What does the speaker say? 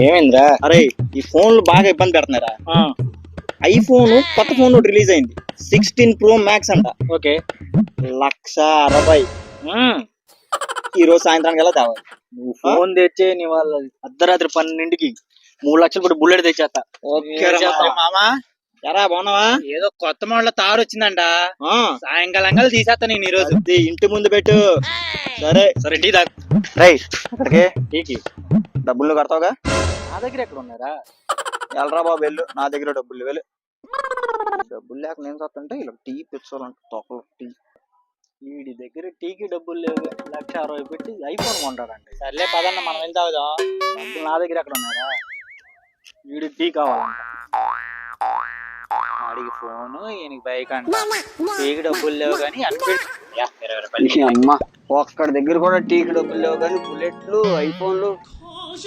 ఏమైందిరా? అరే ఈ ఫోన్లు బాగా ఇబ్బంది పెడుతున్నారా? ఐఫోన్ కొత్త ఫోన్ ఒకటి రిలీజ్ అయింది, 16 Pro Max అంట. ఓకే. 1,60,000. ఈ రోజు సాయంత్రానికి ఎలా తేవాలి? నువ్వు ఫోన్ తెచ్చే నీ వాళ్ళ అర్ధరాత్రి 12కి 3 లక్షలు కూడా బుల్లెట్ తెచ్చేస్తా. మామా ఎరా బాగున్నావా? ఏదో కొత్త మోడల్ తారు వచ్చిందంట, సాయంకాలంగా తీసేస్తా నేను ఈ రోజు. ఇంటి ముందు పెట్టు. సరే సరే టీ తాగు. అక్కడికే టీకి డబ్బులు కడతావుగా? నా దగ్గర ఎక్కడ ఉన్నారా? వెళ్ళరా బాబు వెళ్ళు, నా దగ్గర డబ్బులు వెళ్ళు. డబ్బులు లేక నేను చస్తుంటే ఇలా టీ తెచ్చుకోవాలంట తొక్కలు టీ. వీడి దగ్గర టీకి డబ్బులు లేవు, 1,60,000 పెట్టి ఐఫోన్ కొంటాడండి. సర్లే పదన్న మనం వెళ్తా డబ్బులు నా దగ్గర ఎక్కడ ఉన్నారా? వీడి టీ కావాలంట, వాడికి ఫోను, ఈయనకి బైక్ అంట. టీకి డబ్బులు లేవు కానీ అమ్మ ఒక్కడి దగ్గర కూడా టీకి డబ్బులు లేవు కానీ బుల్లెట్లు ఐఫోన్లు